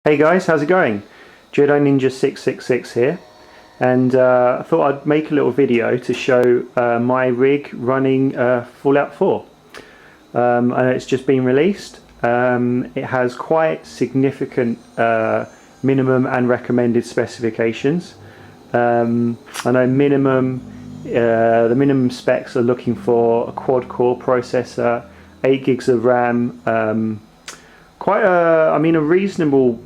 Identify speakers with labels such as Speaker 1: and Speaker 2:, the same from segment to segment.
Speaker 1: Hey guys, how's it going? Jedi Ninja 666 here, and I thought I'd make a little video to show my rig running Fallout 4. I know it's just been released. It has quite significant minimum and recommended specifications. I know the minimum specs are looking for a quad-core processor, 8 gigs of RAM, a reasonable,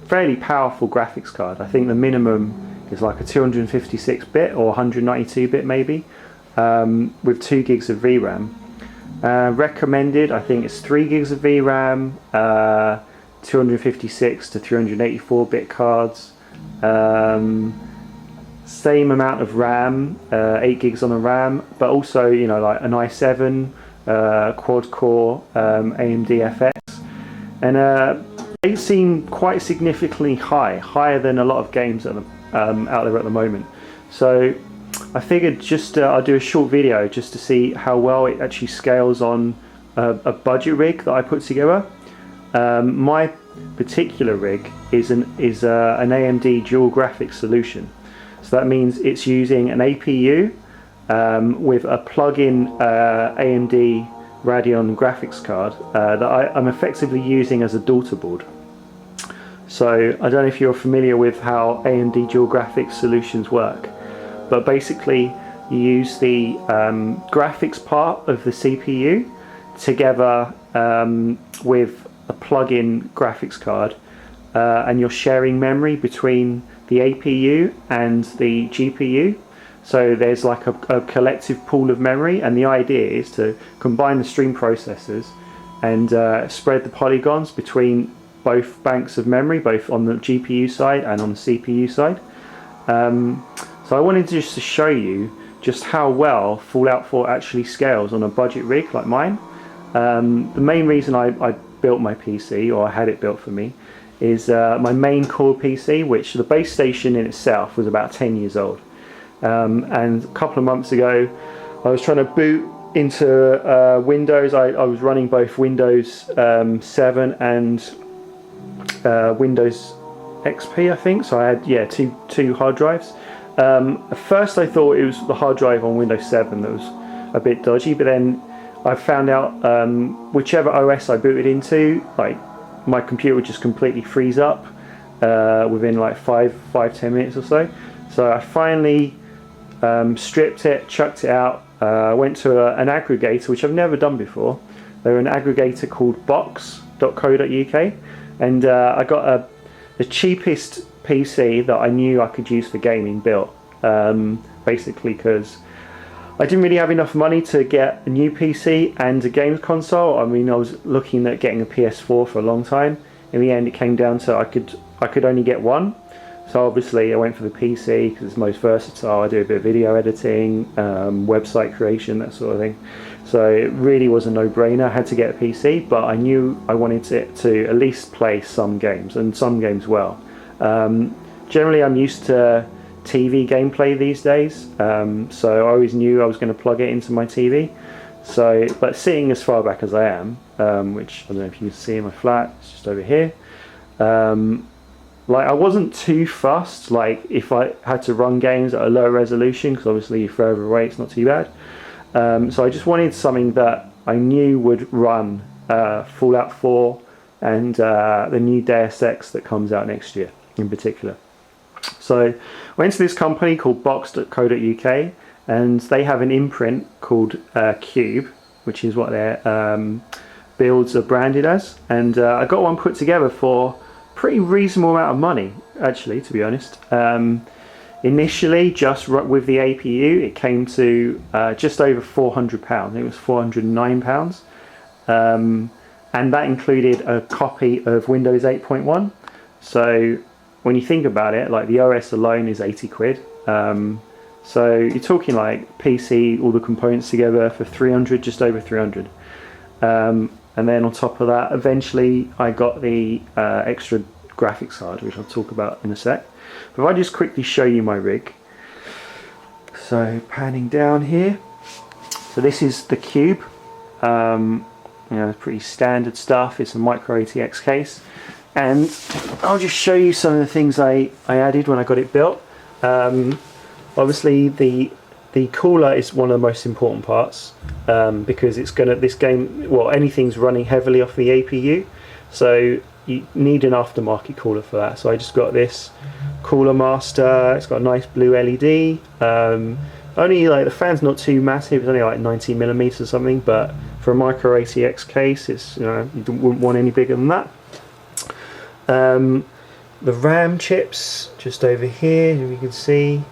Speaker 1: fairly powerful graphics card. I think the minimum is like a 256-bit or 192-bit maybe, with 2 gigs of VRAM. Recommended, I think it's 3 gigs of VRAM, 256 to 384-bit cards, same amount of RAM, 8 gigs on the RAM, but also like an i7 quad-core AMD FX, and they seem quite significantly higher than a lot of games out there at the moment. So I figured I'll do a short video just to see how well it actually scales on a budget rig that I put together. My particular rig is an AMD Dual Graphics solution. So that means it's using an APU with a plug-in AMD Radeon graphics card that I'm effectively using as a daughter board. So I don't know if you're familiar with how AMD Dual Graphics solutions work, but basically you use the graphics part of the CPU together with a plug-in graphics card, and you're sharing memory between the APU and the GPU. So there's like a collective pool of memory, and the idea is to combine the stream processors and spread the polygons between both banks of memory, both on the GPU side and on the CPU side. So I wanted just to show you just how well Fallout 4 actually scales on a budget rig like mine. The main reason I built my PC, or I had it built for me, is my main core PC, which the base station in itself was about 10 years old. And a couple of months ago I was trying to boot into Windows. I was running both Windows 7 and Windows XP, I think. So I had two hard drives. At first I thought it was the hard drive on Windows 7 that was a bit dodgy, but then I found out whichever OS I booted into, like, my computer would just completely freeze up within like 5-10 minutes or so. So I finally stripped it, chucked it out, went to an aggregator, which I've never done before. They're an aggregator called box.co.uk, and I got the cheapest PC that I knew I could use for gaming built, basically because I didn't really have enough money to get a new PC and a games console. I mean, I was looking at getting a PS4 for a long time. In the end, it came down to I could only get one. So obviously I went for the PC because it's most versatile. I do a bit of video editing, website creation, that sort of thing. So it really was a no-brainer. I had to get a PC, but I knew I wanted it to at least play some games, and some games well. Generally I'm used to TV gameplay these days, so I always knew I was going to plug it into my TV. So, but sitting as far back as I am, which I don't know if you can see in my flat, it's just over here. Like, I wasn't too fussed, like if I had to run games at a lower resolution, because obviously you're further away, it's not too bad. So I just wanted something that I knew would run Fallout 4 and the new Deus Ex that comes out next year in particular. So I went to this company called box.co.uk, and they have an imprint called Cube, which is what their builds are branded as, and I got one put together for pretty reasonable amount of money, actually, to be honest. Initially, just with the APU, it came to just over £400. I think it was £409, and that included a copy of Windows 8.1. So when you think about it, like, the OS alone is 80 quid. So you're talking like PC, all the components together, for 300, just over 300. And then on top of that, eventually I got the extra graphics card, which I'll talk about in a sec. But if I just quickly show you my rig. So panning down here. So this is the Cube. Pretty standard stuff. It's a micro ATX case. and I'll just show you some of the things I added when I got it built. Obviously the cooler is one of the most important parts, because this game, well, anything's running heavily off the APU, so you need an aftermarket cooler for that. So I just got this Cooler Master. It's got a nice blue LED. Only like the fan's not too massive, it's only like 90mm or something, but for a micro ATX case, it's, you know, you wouldn't want any bigger than that. The RAM chips just over here, as you can see,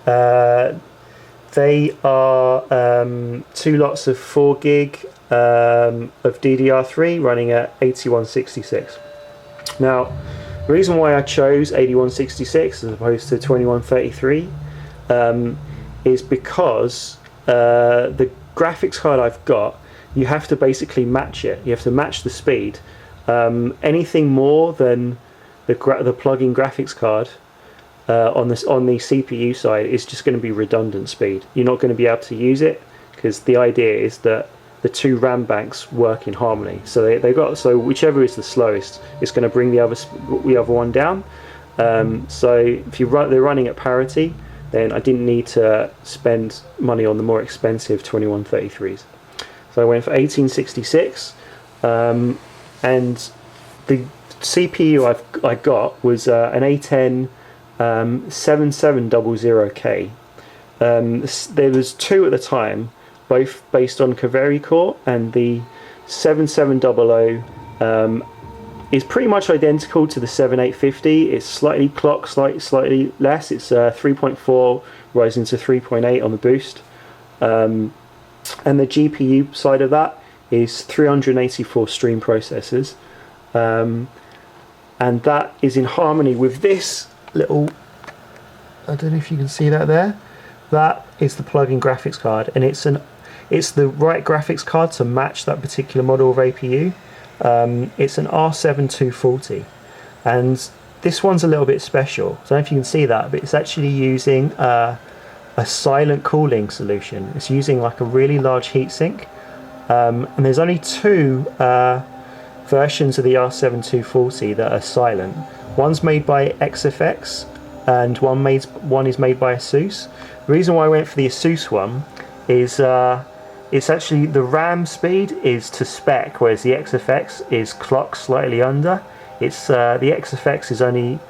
Speaker 1: they are 2 lots of 4 gig of DDR3 running at 8166. Now, the reason why I chose 8166 as opposed to 2133 is because the graphics card I've got, you have to basically match it. You have to match the speed. Anything more than the plug-in graphics card on the CPU side is just going to be redundant speed. You're not going to be able to use it, because the idea is that the 2 RAM banks work in harmony. So so whichever is the slowest, it's going to bring the other one down. So if they're running at parity, then I didn't need to spend money on the more expensive 2133s. So I went for 1866, and the CPU I got was an A10 7700K. There was 2 at the time, both based on Kaveri core, and the 7700 is pretty much identical to the 7850. It's slightly clocked, slightly less. It's 3.4 rising to 3.8 on the boost. And the GPU side of that is 384 stream processors. And that is in harmony with this little, I don't know if you can see that there. That is the plug-in graphics card, and it's the right graphics card to match that particular model of APU. It's an R7 and this one's a little bit special. I don't know if you can see that, but it's actually using a silent cooling solution. It's using like a really large heatsink, and there's only 2 versions of the R7 that are silent. One's made by XFX, and one is made by ASUS. The reason why I went for the ASUS one is it's actually, the RAM speed is to spec, whereas the XFX is clocked slightly under. It's the XFX is only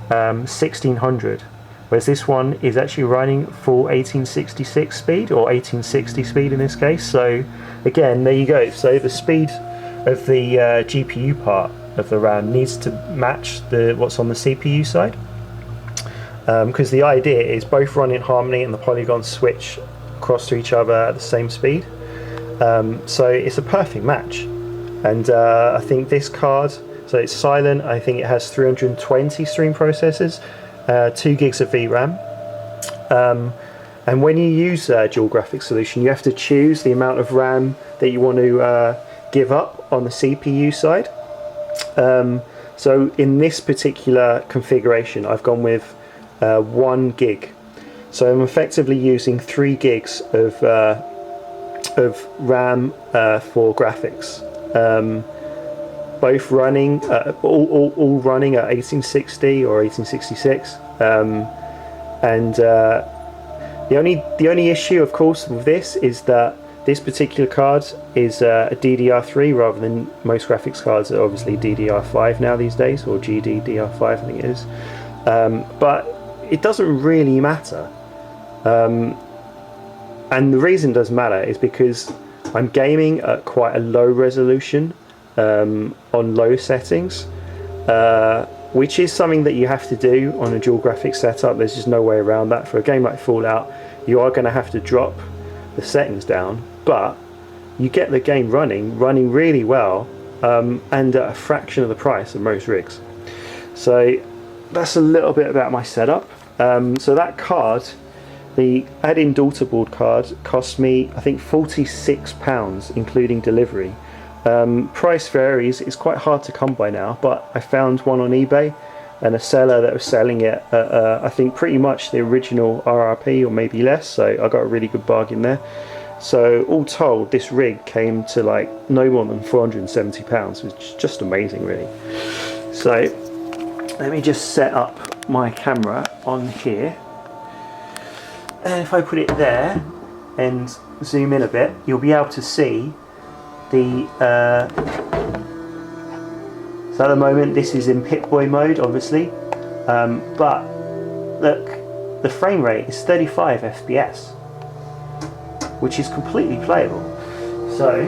Speaker 1: 1600, whereas this one is actually running full 1866 speed, or 1860 speed in this case. So again, there you go. So the speed of the GPU part of the RAM needs to match what's on the CPU side, because the idea is both run in harmony and the polygons switch across to each other at the same speed. So it's a perfect match, and I think this card, so it's silent, I think it has 320 stream processors, 2 gigs of VRAM, and when you use a dual graphics solution, you have to choose the amount of RAM that you want to give up on the CPU side. So in this particular configuration, I've gone with 1 gig, so I'm effectively using 3 gigs of RAM for graphics, both running all running at 1860 or 1866, and the only issue, of course, with this is that this particular card is a DDR3 rather than most graphics cards are obviously DDR5 now these days, or GDDR5 I think it is, but it doesn't really matter. And the reason it doesn't matter is because I'm gaming at quite a low resolution on low settings, which is something that you have to do on a dual graphics setup. There's just no way around that. For a game like Fallout, you are going to have to drop the settings down, but you get the game running really well, and at a fraction of the price of most rigs. So that's a little bit about my setup. So that card, the add-in daughterboard card, cost me I think £46 including delivery. Price varies, it's quite hard to come by now, but I found one on eBay and a seller that was selling it at I think pretty much the original RRP or maybe less, so I got a really good bargain there. So all told, this rig came to like no more than £470, which is just amazing really. So let me just set up my camera on here, and if I put it there and zoom in a bit, you'll be able to see the so at the moment this is in Pip-Boy mode, obviously, but look, the frame rate is 35 FPS, which is completely playable. So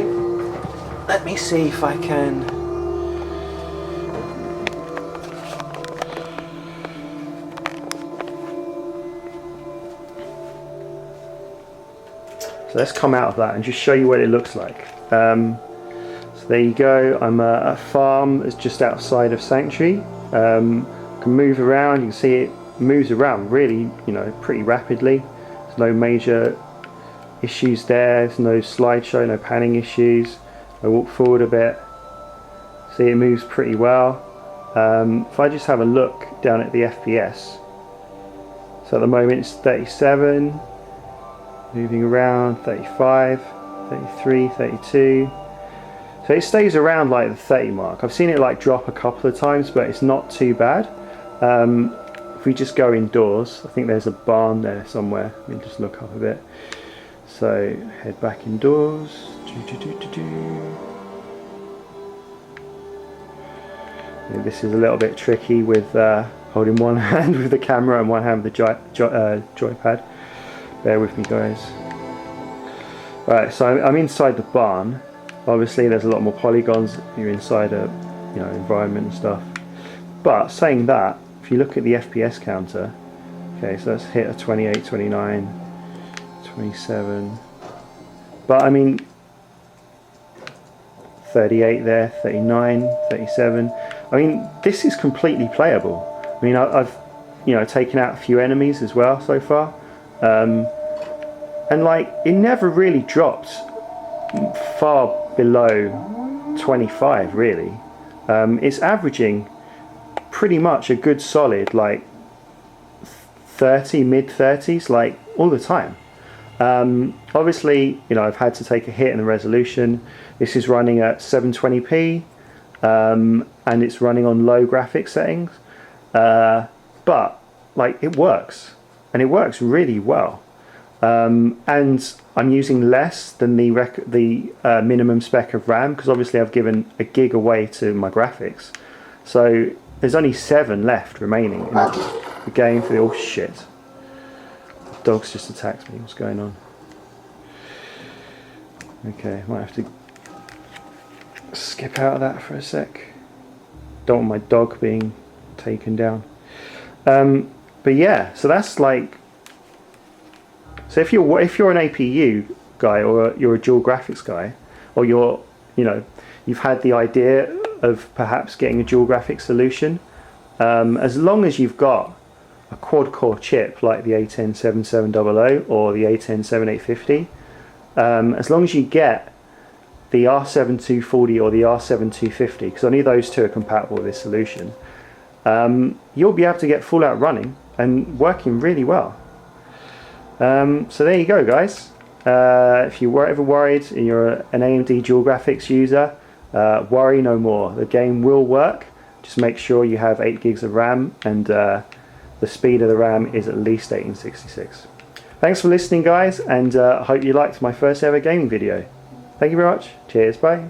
Speaker 1: let me see if I can. So let's come out of that and just show you what it looks like. So there you go. I'm at a farm that's just outside of Sanctuary. Can move around. You can see it moves around really, pretty rapidly. There's no major issues there. There's no slideshow, no panning issues. I walk forward a bit. See, it moves pretty well. If I just have a look down at the FPS, so at the moment it's 37. Moving around, 35, 33, 32. So it stays around like the 30 mark. I've seen it like drop a couple of times, but it's not too bad. If we just go indoors, I think there's a barn there somewhere. Let me just look up a bit. So head back indoors. This is a little bit tricky with holding one hand with the camera and one hand with the joypad. Bear with me, guys. Right, so I'm inside the barn. Obviously there's a lot more polygons if you're inside a environment and stuff. But saying that, if you look at the FPS counter, okay, so let's hit a 28, 29, 27. But I mean 38 there, 39, 37. I mean, this is completely playable. I mean, I've taken out a few enemies as well so far. And like, it never really dropped far below 25 really. It's averaging pretty much a good solid like 30, mid-30s, like all the time. Obviously, I've had to take a hit in the resolution. This is running at 720p, and it's running on low graphics settings, but like, it works. And it works really well, and I'm using less than the minimum spec of RAM, because obviously I've given a gig away to my graphics, so there's only 7 left remaining in the game for the. Oh shit! The dog's just attacked me. What's going on? Okay, might have to skip out of that for a sec. Don't want my dog being taken down. But yeah, so that's like, so if you're an APU guy, or you're a dual graphics guy, or you've had the idea of perhaps getting a dual graphics solution, as long as you've got a quad core chip like the A10-7700 or the A10-7850, as long as you get the R7-240 or the R7-250, because only those two are compatible with this solution, you'll be able to get full out running and working really well. So there you go, guys. If you were ever worried and you're an AMD Dual Graphics user, worry no more. The game will work. Just make sure you have 8 gigs of RAM, and the speed of the RAM is at least 1866. Thanks for listening, guys, and I hope you liked my first ever gaming video. Thank you very much. Cheers, bye.